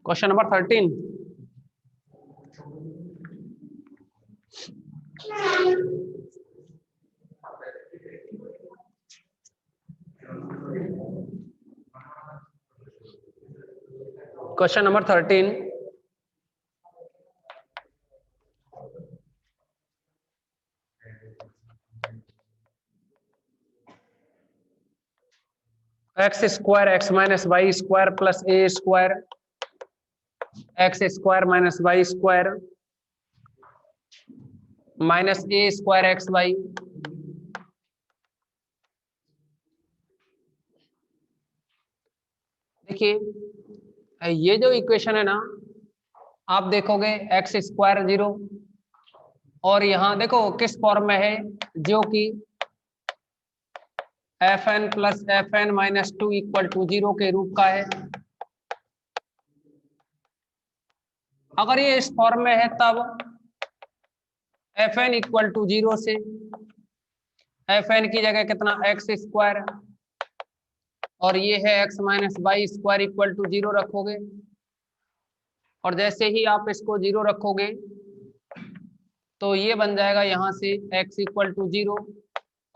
Question number 13। Question number 13। X square x minus y square plus a square x square minus y square minus a square x y. देखिए ये जो equation है ना, आप देखोगे x square 0 और यहां देखो किस फॉर्म में है, जो कि F N plus F N minus 2 equal to 0 के रूप का है। अगर ये इस फॉर्म में है तब एफ एन इक्वल टू 0 से एफ एन की जगह कितना एक्स स्क्वायर और ये है x minus y square equal to 0 रखोगे, और जैसे ही आप इसको 0 रखोगे तो ये बन जाएगा यहां से x इक्वल टू 0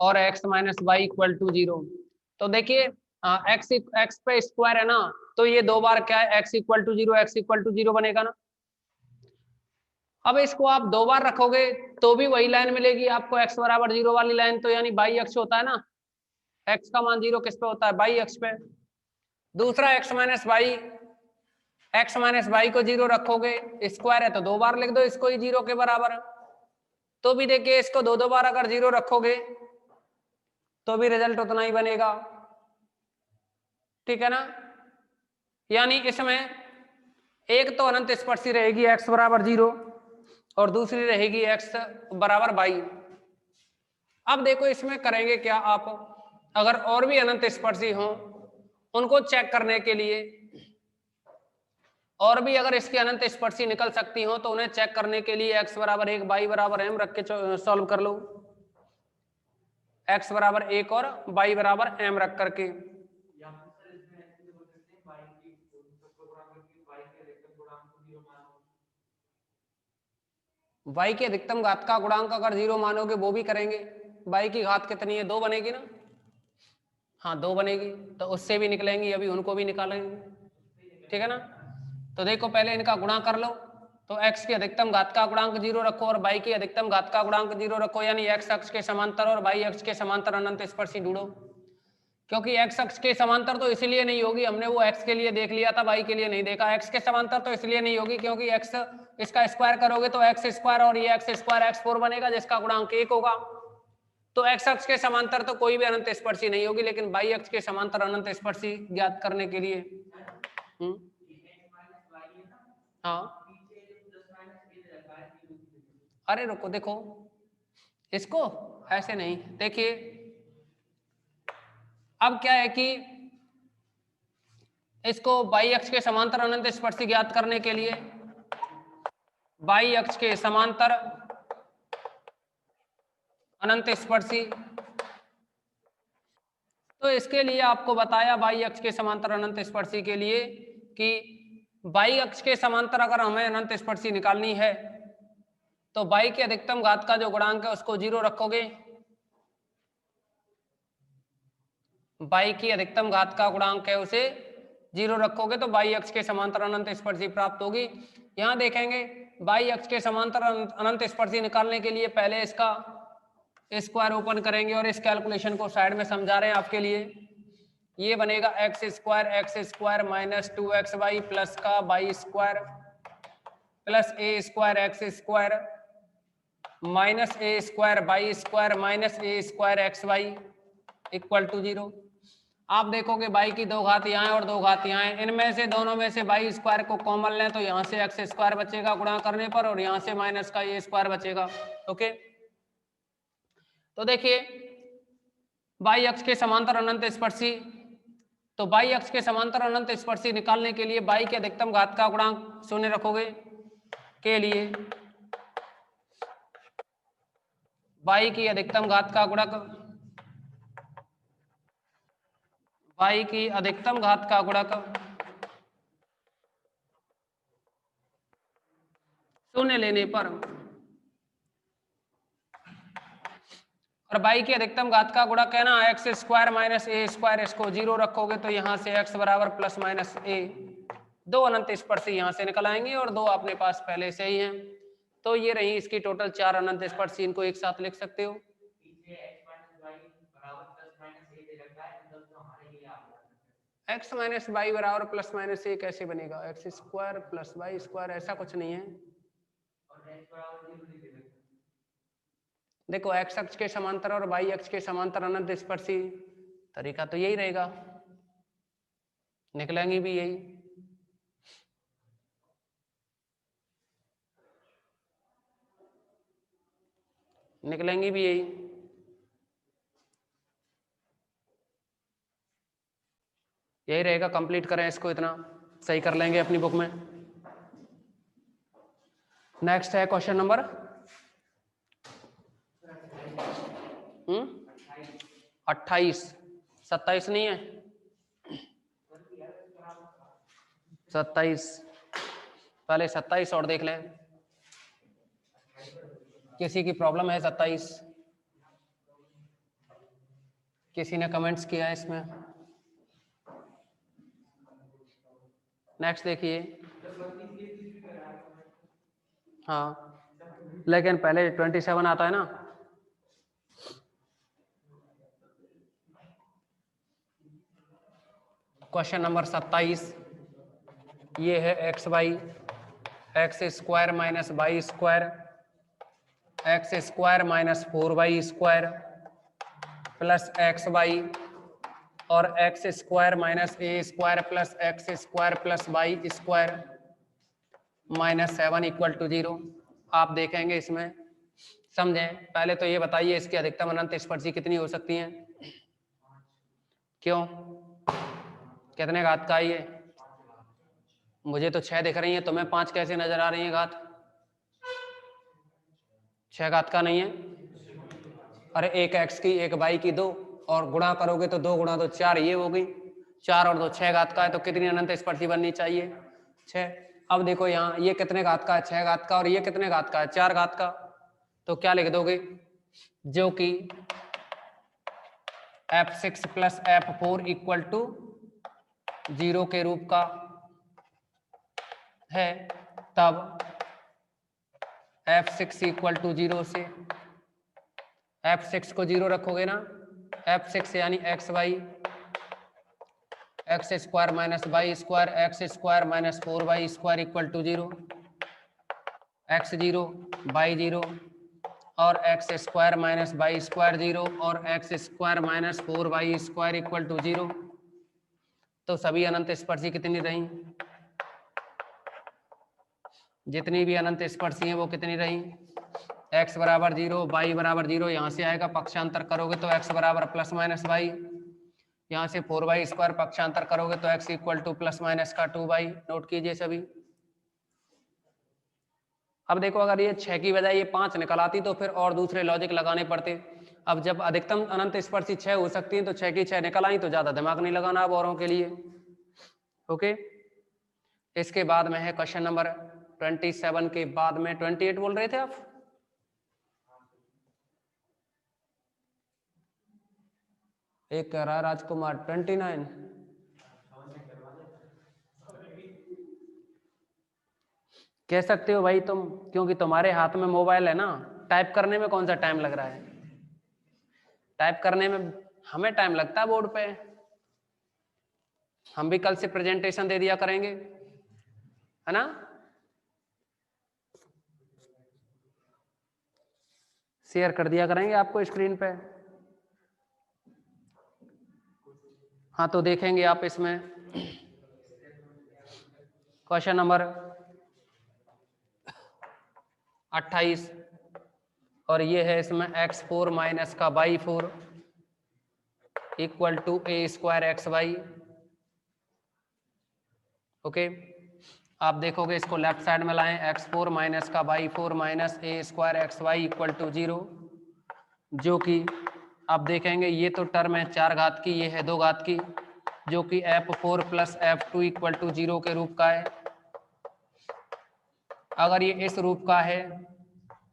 और x minus y equal to 0। तो देखिए x पे स्क्वायर है ना, तो ये दो बार क्या है x equal to 0 x equal to 0 बनेगा ना। अब इसको आप दो बार रखोगे तो भी वही लाइन मिलेगी आपको, x बराबर 0 वाली लाइन, तो यानी बाई अक्ष होता है ना, x का मान 0 किस पे होता है, बाई अक्ष पे। दूसरा x माइनस वाई को 0 रखोगे, स्क्वायर है तो दो बार लिख दो इसको ही 0 के बराबर। तो भी देखिए इसको दो बार अगर 0 रखोगे तो भी रिजल्ट उतना ही बनेगा, ठीक है ना। यानी इसमें एक तो अनंत स्पर्शी रहेगी x बराबर 0 और दूसरी रहेगी x बराबर बाई। अब देखो इसमें करेंगे क्या आप, अगर और भी अनंत स्पर्शी हो उनको चेक करने के लिए, और भी अगर इसकी अनंत स्पर्शी निकल सकती हो तो उन्हें चेक करने के लिए x बराबर 1 बाई बराबर m रख के सॉल्व कर लो, x बराबर 1 और y बराबर m रख करके। y के अधिकतम घात का गुणांक अगर 0 मानोगे वो भी करेंगे। y की घात कितनी है, 2 बनेगी ना, हाँ 2 बनेगी, तो उससे भी निकलेंगी, अभी उनको भी निकालेंगे, ठीक है ना। तो देखो पहले इनका गुणा कर लो, तो x की अधिकतम घात का गुणांक 0 रखो और y की अधिकतम घात का गुणांक 0 रखो, यानी x अक्ष के समांतर और y अक्ष के समांतर अनंत स्पर्शी ढूंढो। क्योंकि x अक्ष के समांतर तो इसलिए नहीं होगी, हमने वो x के लिए देख लिया था, y के लिए नहीं देखा। x के समांतर तो इसलिए नहीं होगी क्योंकि x इसका स्क्वायर करोगे तो x स्क्वायर और ये x स्क्वायर x4 बनेगा जिसका गुणांक 1 होगा। तो x अक्ष के समांतर तो कोई भी अनंत स्पर्शी नहीं होगी, लेकिन y अक्ष के समांतर अनंत स्पर्शी ज्ञात करने के लिए हाँ, अरे रुको देखो इसको ऐसे नहीं, देखिए अब क्या है कि इसको y अक्ष के समांतर अनंत स्पर्शी ज्ञात करने के लिए y अक्ष के समांतर अनंत स्पर्शी, तो इसके लिए आपको बताया y अक्ष के समांतर अनंत स्पर्शी के लिए कि y अक्ष के समांतर अगर हमें अनंत स्पर्शी निकालनी है तो y के अधिकतम घात का जो गुणांक है उसको 0 रखोगे, y की अधिकतम घात का गुणांक है उसे 0 रखोगे तो y अक्ष के समांतर अनंत स्पर्शी प्राप्त होगी। यहां देखेंगे y अक्ष के समांतर अनंत स्पर्शी निकालने के लिए पहले इसका स्क्वायर ओपन करेंगे और इस कैलकुलेशन को साइड में समझा रहे हैं आपके लिए। ये बनेगा x square minus 2xy plus का y square plus a square x square minus a square y square minus a square x y equal to 0। आप देखोगे बाई की दो घात यहाँ है और दो घात यहाँ है, इनमें से दोनों में से बाई स्क्वायर को कॉमन लें तो यहाँ से एक्स स्क्वायर बचेगा गुणा करने पर और यहाँ से माइनस का ए स्क्वायर बचेगा। ओके, तो देखिए बाई अक्ष के समांतर अनंत स्पर्शी, तो बाई अक्ष के समांतर अनंत स्पर्शी निकालने के लिए बाई के अधिकतम घात का गुणांक 0 रखोगे के लिए बाई की अधिकतम घात का गुणक y की अधिकतम घात का गुणक शून्य लेने पर, और y की अधिकतम घात का गुणक है ना x square minus a square, इसको 0 रखोगे तो यहाँ से x बराबर प्लस माइनस ए, दो अनंत स्पर्शी यहाँ से निकल आएंगे और दो अपने पास पहले से ही हैं। तो ये रही इसकी टोटल 4 अनंत स्पर्शी, इनको एक साथ लिख सकते हो। x माइनस वाई बराबर प्लस माइनस ए कैसे बनेगा? X square plus y square, ऐसा कुछ नहीं है। देखो x अक्ष के समांतर और y अक्ष के समांतर अनंत स्पर्शी, तरीका तो यही रहेगा, निकलेंगी भी यही। निकलेंगी भी यही। यही रहेगा, कंप्लीट करें इसको, इतना सही कर लेंगे अपनी बुक में। नेक्स्ट है क्वेश्चन नंबर 28। 27 नहीं है, 27। पहले 27 और देख लें, किसी की प्रॉब्लम है 27? किसी ने कमेंट्स किया है इसमें? नेक्स्ट देखिए। हाँ, लेकिन पहले 27 आता है ना। क्वेश्चन नंबर 27, ये है x y, x square minus y square, x square minus 4y square plus x y, और x square minus a square plus x square plus y square minus 7 equal to 0। आप देखेंगे इसमें, समझें। पहले तो ये बताइए इसकी अधिकतम अनंत स्पर्शी कितनी हो सकती हैं? क्यों, कितने घात का है ये? मुझे तो 6 दिख रही है, तुम्हें 5 कैसे नजर आ रही है घात? 6 घात का नहीं है। अरे एक एक्स की एक वाई की 2, और गुणा करोगे तो 2 गुणा 2 4, ये हो गई 4 और 2 6 घात का है, तो कितनी अनंत स्पर्शी बननी चाहिए? 6। अब देखो यहाँ ये कितने घात का है? 6 घात का, और ये कितने घात का है? 4 घात का। तो क्या लिख दोगे? जो कि f6 plus f4 equal to 0 के रूप का है, तब f6 इक्वल टू 0 से f6 को 0 रखोगे ना, f6 यानी x y, x square minus y square, x square minus 4y square equal to 0, x 0 y 0 और x square minus y square 0 और x square minus 4y square equal to 0। तो सभी अनंत स्पर्शी कितनी रही? जितनी भी अनंत स्पर्शी हैं वो कितनी रही? x बराबर 0, y बराबर 0, यहाँ से आएगा, पक्षांतर करोगे तो x बराबर प्लस माइनस वाई, यहाँ से 4y स्क्वायर पक्षांतर करोगे तो x equal to plus minus का 2y। नोट कीजिए सभी। अब देखो, अगर ये 6 की बजाय ये 5 निकल आती तो फिर और दूसरे लॉजिक लगाने पड़ते। अब जब अधिकतम अनंत स्पर्शी 6 हो सकती हैं, तो 6 की 6 निकल आई, तो ज्यादा दिमाग नहीं लगाना अब औरों के लिए। ओके, इसके बाद में है क्वेश्चन नंबर 27 के बाद में 28 बोल रहे थे आप? एक कह रहा है राजकुमार 29। कह सकते हो भाई तुम, क्योंकि तुम्हारे हाथ में मोबाइल है ना। टाइप करने में कौन सा टाइम लग रहा है? टाइप करने में हमें टाइम लगता है बोर्ड पे। हम भी कल से प्रेजेंटेशन दे दिया करेंगे, है ना। शेयर कर दिया करेंगे आपको स्क्रीन पे। हाँ, तो देखेंगे आप इसमें क्वेश्चन नंबर 28, और ये है इसमें x4 माइनस का y4 equal to a square x y. Okay, आप देखोगे इसको लेफ्ट साइड में लाएं, x4 माइनस का y4 minus a square x y equal to 0, जो कि आप देखेंगे ये तो टर्म है 4 घात की, ये है 2 घात की, जो कि f4 plus f2 equal to 0 के रूप का है। अगर ये इस रूप का है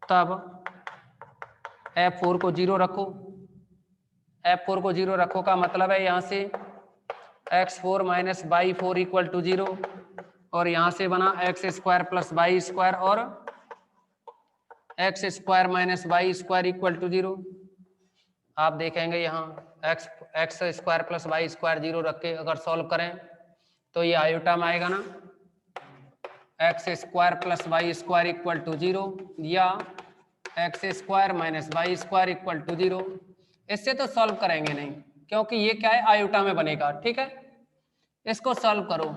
तब f4 को 0 रखो। f4 को 0 रखो का मतलब है यहाँ से x4 minus y4 equal to 0 और यहाँ से बना x square plus y square और x square minus y square equal to 0। आप देखेंगे यहाँ x square plus y square 0 रख के अगर सॉल्व करें तो ये आयोटा में आएगा ना, x square plus y square equal to 0 या x square minus y square equal to 0। इससे तो सॉल्व करेंगे नहीं क्योंकि ये क्या है, आयोटा में बनेगा। ठीक है, इसको सॉल्व करो,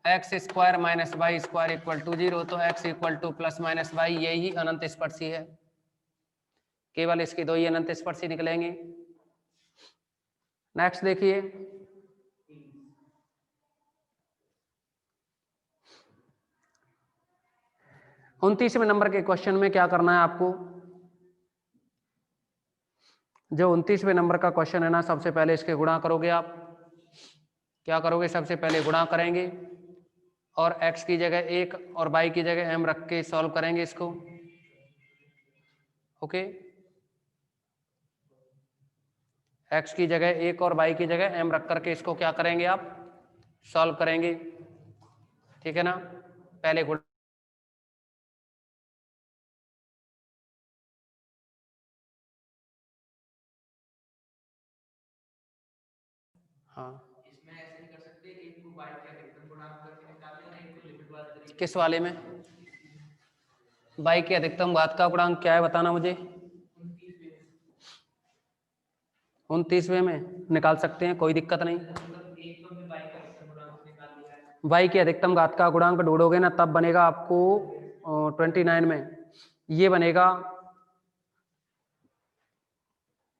x square minus y square equal to 0, तो x equal to plus minus y यही अनंत स्पर्शी है। केवल इसके दो ही अनंत स्पर्शी निकलेंगे। नेक्स्ट देखिए, उनतीसवें नंबर के क्वेश्चन में क्या करना है आपको। जो 29वें नंबर का क्वेश्चन है ना, सबसे पहले इसके गुणा करोगे। आप क्या करोगे, सबसे पहले गुणा करेंगे और x की जगह 1 और y की जगह m रख के सॉल्व करेंगे इसको। ओके, x की जगह 1 और y की जगह m रख करके इसको क्या करेंगे, आप सॉल्व करेंगे। ठीक है ना, पहले गुणा हाँ, इसमें ऐसे नहीं कर सकते, एक को y के अधिकतम गुणांक करके निकालना है, एक को लिमिट वाले। किस वाले में, y के अधिकतम घात का गुणांक क्या है बताना मुझे। 29वें में निकाल सकते हैं, कोई दिक्कत नहीं। y के अधिकतम घात का गुणांक ढूंढोगे ना, तब बनेगा आपको 29 में ये बनेगा,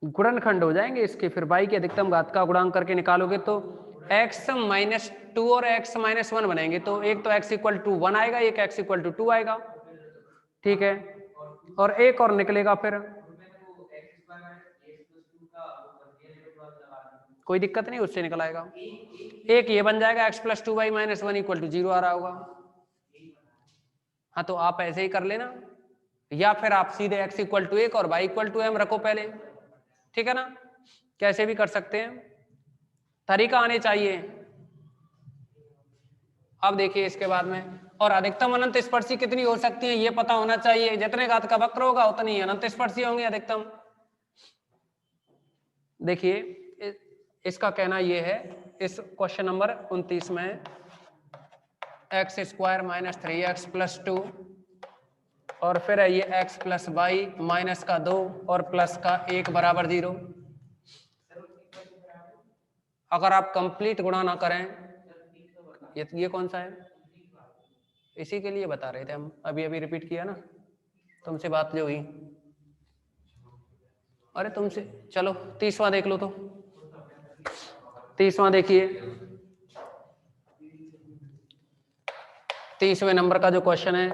गुणनखंड हो जाएंगे इसके। फिर y के अधिकतम घात का गुणांक करके निकालोगे तो x माइनस 2 और x माइनस 1 बनेंगे। तो एक तो x इक्वल टू 1 आएगा, एक x इक्वल टू 2 आएगा। ठीक है, और एक और निकलेगा फिर, कोई दिक्कत नहीं, उससे निकल आएगा। एक ये बन जाएगा x plus 2y minus 1 equal to 0 आ रहा होगा। हाँ, तो आप ऐसे ही कर लेना, या फिर आप सीधे x इक्वल टू 1 और y इक्वल टू m रखो पहले। ठीक है ना, कैसे भी कर सकते हैं, तरीका आने चाहिए। अब देखिए इसके बाद में, और अधिकतम अनंत स्पर्शी कितनी हो सकती है ये पता होना चाहिए। जितने घात का वक्र होगा उतनी अनंत स्पर्शी होंगे अधिकतम। देखिए इसका कहना ये है, इस क्वेश्चन नंबर 29 में x square minus 3x plus 2 और फिर है ये x प्लस वाई माइनस का 2 और प्लस का 1 बराबर 0। अगर आप कंप्लीट गुणा ना करें, ये कौन सा है, इसी के लिए बता रहे थे हम, अभी रिपीट किया ना तुमसे बात जो हुई। अरे तुमसे, चलो 30वां देख लो। तो 30वां देखिए, 30वें नंबर का जो क्वेश्चन है,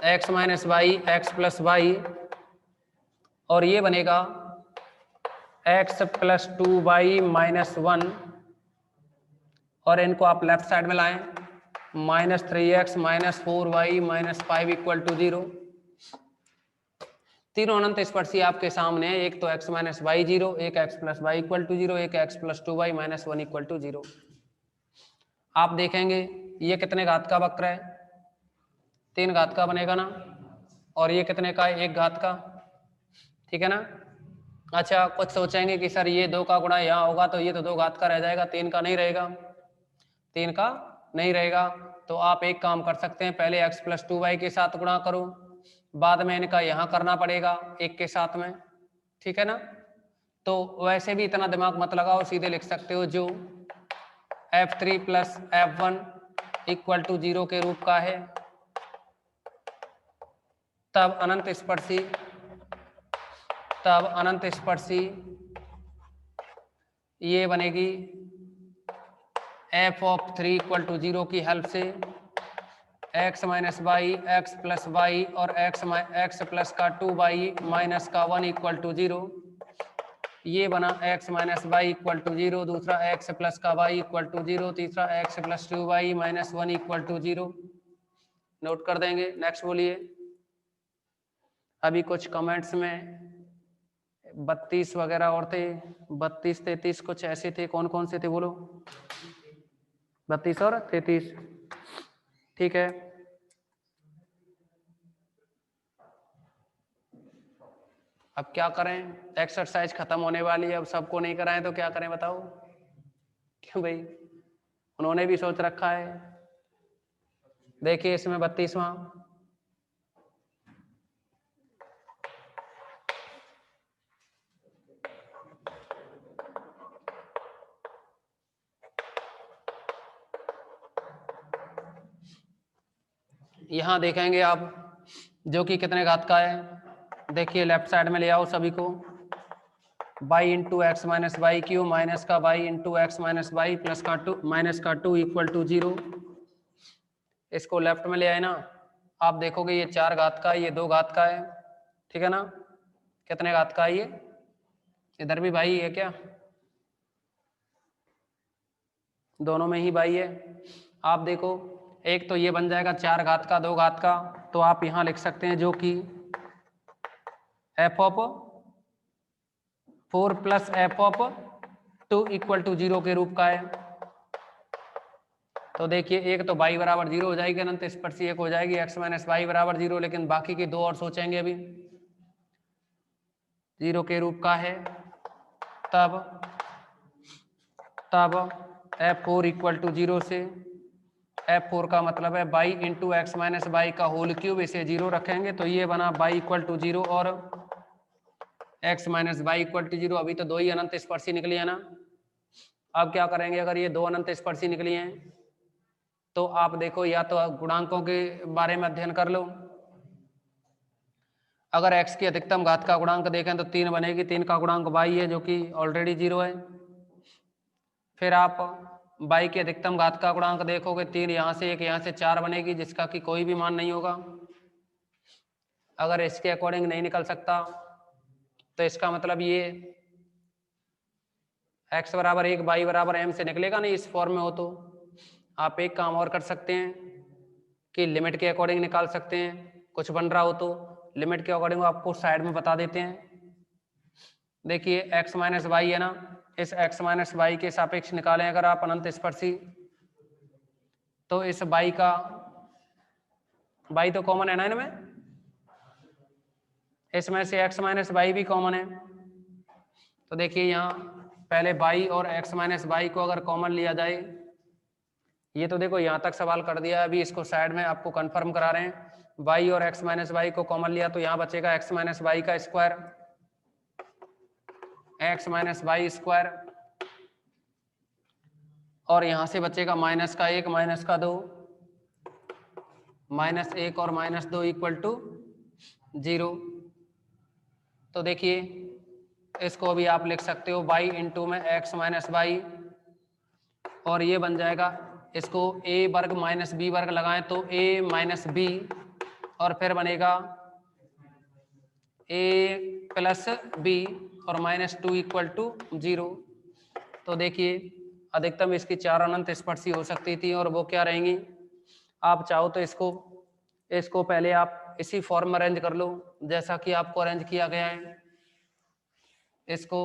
x minus y x plus y और ये बनेगा x प्लस 2y माइनस 1 और इनको आप लेफ्ट साइड में लाएं, minus 3x minus 4y minus 5 equal to 0। तीनों अनंत स्पर्शी आपके सामने है, एक तो x माइनस वाई 0, एक x plus y equal to 0, एक x plus 2y minus 1 equal to 0। आप देखेंगे ये कितने घात का वक्र है, 3 घात का बनेगा ना, और ये कितने का है, 1 घात का। ठीक है ना। अच्छा, कुछ सोचेंगे कि सर ये 2 का गुणा यहाँ होगा तो ये तो 2 घात का रह जाएगा, 3 का नहीं रहेगा, 3 का नहीं रहेगा। तो आप एक काम कर सकते हैं, पहले x प्लस 2y के साथ गुणा करो, बाद में इनका यहाँ करना पड़ेगा 1 के साथ में। ठीक है ना। तो वैसे भी इतना दिमाग मत लगाओ, सीधे लिख सकते हो जो f3 plus f1 equal to 0 के रूप का है, तब अनंत स्पर्शी ये बनेगी f ऑफ 3 इक्वल टू 0 की हेल्प से x minus y x plus y और x प्लस का 2y माइनस का 1 इक्वल टू 0। ये बना x minus y equal to 0, दूसरा x प्लस का y इक्वल टू 0, तीसरा x plus 2y minus 1 equal to 0। Note कर देंगे। नेक्स्ट बोलिए। अभी कुछ कमेंट्स में 32 वगैरह और थे, 32 33 कुछ ऐसे थे, कौन कौन से थे बोलो? 32 और 33, ठीक है। अब क्या करें, एक्सरसाइज खत्म होने वाली है, अब सबको नहीं कराएं तो क्या करें बताओ? क्यों भाई, उन्होंने भी सोच रखा है। देखिए इसमें 32वां, यहां देखेंगे आप, जो कि कितने घात का है। देखिए लेफ्ट साइड में ले आओ सभी को, by into x minus y q minus का by into x minus y plus का 2 माइनस का 2 इक्वल टू 0। इसको लेफ्ट में ले आए ना, आप देखोगे ये 4 घात का है, ये 2 घात का है, ठीक है ना? कितने घात का है ये? इधर भी भाई है क्या? दोनों में ही भाई है। आप देखो, एक तो ये बन जाएगा 4 घात का 2 घात का, तो आप यहां लिख सकते हैं जो कि f of 4 plus f of 2 equal to 0 के रूप का है। तो देखिए एक तो y बराबर 0 हो जाएगी, अनंत स्पर्शी एक हो जाएगी x माइनस वाई बराबर 0, लेकिन बाकी की 2 और सोचेंगे अभी। 0 के रूप का है, तब f4 इक्वल टू 0 से f4 का मतलब है y into x minus y का होल क्यूब, इसे 0 रखेंगे तो ये बना बाई इक्वल टू 0 और x minus y equal to 0। अभी तो 2 ही अनंत स्पर्शी निकली है ना। अब क्या करेंगे, अगर ये 2 अनंत स्पर्शी निकली हैं तो आप देखो, या तो गुणांकों के बारे में अध्ययन कर लो। अगर x की अधिकतम घात का गुणांक देखें तो 3 बनेगी, 3 का गुणांक y है जो कि ऑलरेडी 0 है। फिर आप y की अधिकतम घात का गुणांक देखोगे, 3 यहाँ से 1 यहाँ से 4 बनेगी, जिसका कि कोई भी मान नहीं होगा। अगर इसके अकॉर्डिंग नहीं निकल सकता तो इसका मतलब ये x बराबर 1 y बराबर m से निकलेगा नहीं, इस फॉर्म में हो। तो आप एक काम और कर सकते हैं कि लिमिट के अकॉर्डिंग निकाल सकते हैं, कुछ बन रहा हो तो लिमिट के अकॉर्डिंग आपको साइड में बता देते हैं। देखिए x माइनस वाई है ना, इस x माइनस वाई के सापेक्ष निकालें अगर आप अनंत स्पर्शी, तो इस y का, y तो कॉमन है ना इनमें, इसमें से x माइनस वाई भी कॉमन है। तो देखिए यहाँ पहले y और x माइनस वाई को अगर कॉमन लिया जाए, ये तो देखो यहाँ तक सवाल कर दिया, अभी इसको साइड में आपको कंफर्म करा रहे हैं। y और x माइनस वाई को कॉमन लिया तो यहाँ बचेगा x माइनस वाई का square, x minus y square, और यहाँ से बचेगा माइनस का 1 माइनस का 2, माइनस 1 और माइनस 2 इक्वल टू 0। तो देखिए इसको अभी आप लिख सकते हो y इंटू में x माइनस वाई, और ये बन जाएगा, इसको a वर्ग माइनस बी वर्ग लगाएं तो a माइनस बी, और फिर बनेगा a प्लस बी और माइनस 2 इक्वल टू 0। तो देखिए अधिकतम इसकी 4 अनंत स्पर्शी हो सकती थी, और वो क्या रहेंगी, आप चाहो तो इसको पहले आप इसी फॉर्म में अरेंज कर लो जैसा कि आपको अरेंज किया गया है। इसको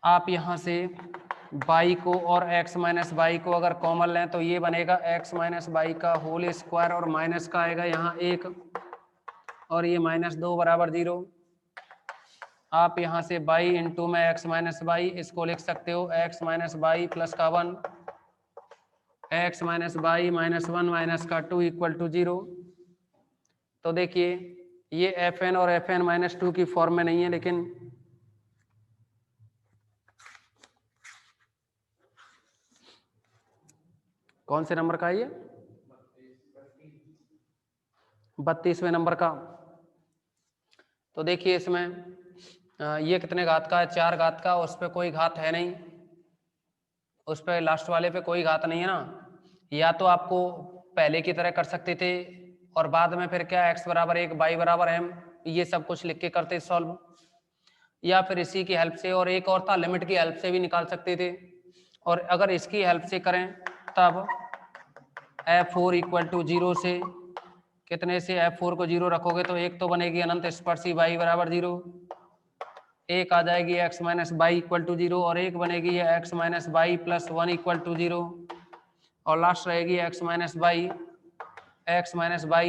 आप यहाँ से y को और x माइनस वाई को अगर कॉमन लें तो ये बनेगा x माइनस वाई का होल स्क्वायर, और माइनस का आएगा यहाँ 1 और ये माइनस 2 बराबर 0। आप यहाँ से y इंटू में x माइनस वाई, इसको लिख सकते हो x माइनस वाई प्लस का 1, x minus y minus 1 minus का 2 इक्वल टू 0। तो देखिए ये fn और fn माइनस 2 की फॉर्म में नहीं है, लेकिन कौन से नंबर का है ये, 32वें नंबर का। तो देखिए इसमें ये कितने घात का है, 4 घात का, उस पर कोई घात है नहीं, उस पर लास्ट वाले पे कोई घात नहीं है ना। या तो आपको पहले की तरह कर सकते थे और बाद में फिर क्या x बराबर 1 y बराबर m, ये सब कुछ लिख के करते सॉल्व, या फिर इसी की हेल्प से, और एक और था लिमिट की हेल्प से भी निकाल सकते थे। और अगर इसकी हेल्प से करें तब f4 इक्वल टू 0 से कितने से f4 को 0 रखोगे तो एक तो बनेगी अनंत स्पर्शी y बराबर 0, एक आ जाएगी x minus y equal to 0, और एक बनेगी ये x minus y plus 1 equal to 0, और लास्ट रहेगी x minus y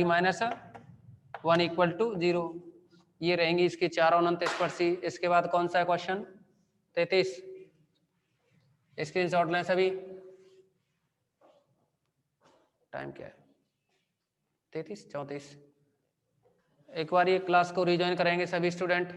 minus 1 equal to 0। ये रहेंगी इसकी चारों अनंत स्पर्शी। इसके बाद कौन सा है क्वेश्चन 33, स्क्रीनशॉट लें सभी। टाइम क्या है 33 34। एक बार ये क्लास को रिज्वाइन करेंगे सभी स्टूडेंट।